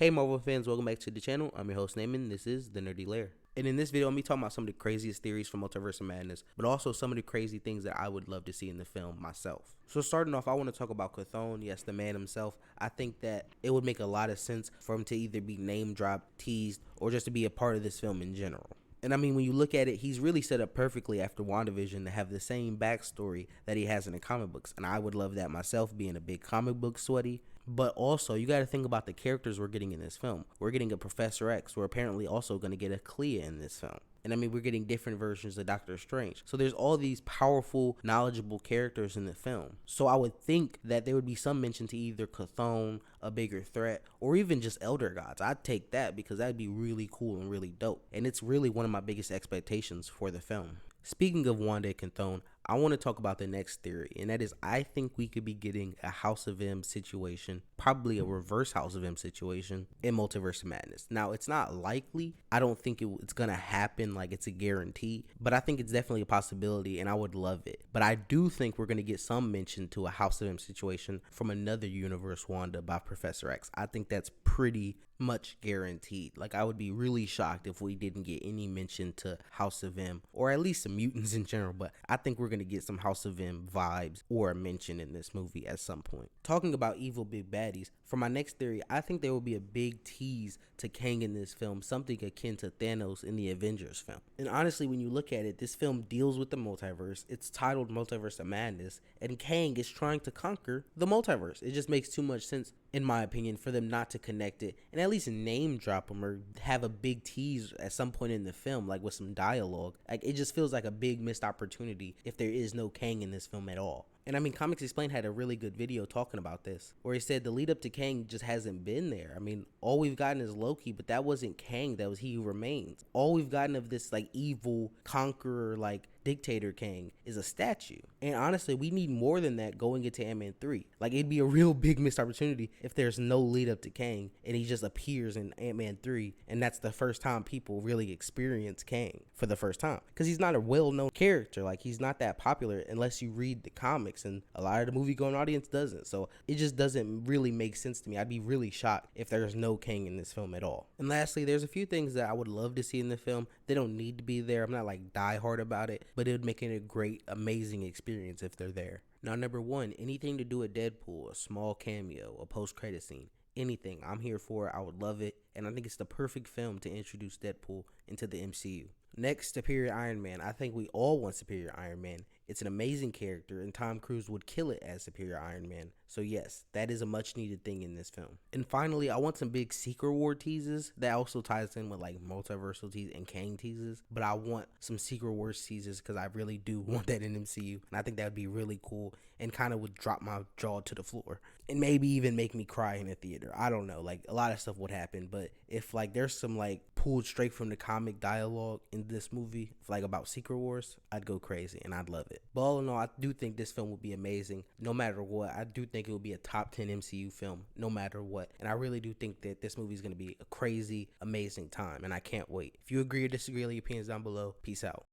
Hey Marvel fans, welcome back to the channel. I'm your host Naaman. This is the Nerdy Lair. And in this video, I'm going to be talking about some of the craziest theories from Multiverse of Madness, but also some of the crazy things that I would love to see in the film myself. So starting off, I want to talk about Cthon, yes, the man himself. I think that it would make a lot of sense for him to either be name dropped, teased, or just to be a part of this film in general. And I mean, when you look at it, he's really set up perfectly after WandaVision to have the same backstory that he has in the comic books. And I would love that myself, being a big comic book sweaty. But also, you got to think about the characters we're getting in this film. We're getting a Professor X. We're apparently also going to get a Clea in this film. And I mean, we're getting different versions of Doctor Strange. So there's all these powerful, knowledgeable characters in the film. So I would think that there would be some mention to either Cthon, a bigger threat, or even just Elder Gods. I'd take that because that'd be really cool and really dope. And it's really one of my biggest expectations for the film. Speaking of Wanda and Cthon, I want to talk about the next theory, and that is I think we could be getting a House of M situation, probably a reverse House of M situation in Multiverse of Madness. Now, it's not likely. I don't think it's going to happen like it's a guarantee, but I think it's definitely a possibility, and I would love it. But I do think we're going to get some mention to a House of M situation from another universe Wanda by Professor X. I think that's pretty much guaranteed. Like, I would be really shocked if we didn't get any mention to House of M, or at least some mutants in general, but I think we're going to get some House of M vibes or a mention in this movie at some point. Talking about evil big baddies, for my next theory, I think there will be a big tease to Kang in this film, something akin to Thanos in the Avengers film. And honestly, when you look at it, this film deals with the multiverse. It's titled Multiverse of Madness, and Kang is trying to conquer the multiverse. It just makes too much sense, in my opinion, for them not to connect it and at least name drop him or have a big tease at some point in the film, like with some dialogue. Like, it just feels like a big missed opportunity if there is no Kang in this film at all. And I mean, Comics Explained had a really good video talking about this, where he said the lead up to Kang just hasn't been there. I mean, all we've gotten is Loki, but that wasn't Kang, that was He Who Remains. All we've gotten of this like evil conqueror, like dictator Kang is a statue. And honestly, we need more than that going into Ant-Man 3. Like, it'd be a real big missed opportunity if there's no lead up to Kang and he just appears in Ant-Man 3, and that's the first time people really experience Kang for the first time. Because he's not a well-known character. Like, he's not that popular unless you read the comics, and a lot of the movie-going audience doesn't. So it just doesn't really make sense to me. I'd be really shocked if there's no Kang in this film at all. And lastly, there's a few things that I would love to see in the film. They don't need to be there. I'm not like die hard about it, but it would make it a great, amazing experience if they're there. Now, number one, anything to do with Deadpool, a small cameo, a post-credit scene, anything, I'm here for it. I would love it, and I think it's the perfect film to introduce Deadpool into the MCU. Next, Superior Iron Man. I think we all want Superior Iron Man. It's an amazing character, and Tom Cruise would kill it as Superior Iron Man. So yes, that is a much needed thing in this film. And finally, I want some big Secret War teases. That also ties in with like multiversal teases and Kang teases. But I want some Secret Wars teases because I really do want that in MCU. And I think that would be really cool and kind of would drop my jaw to the floor. And maybe even make me cry in a theater. I don't know. Like, a lot of stuff would happen. But if like there's some like pulled straight from the comic dialogue in this movie, like about Secret Wars, I'd go crazy and I'd love it. But all in all, I do think this film would be amazing no matter what. I do think it would be a top 10 MCU film no matter what. And I really do think that this movie is going to be a crazy, amazing time. And I can't wait. If you agree or disagree, leave your opinions down below. Peace out.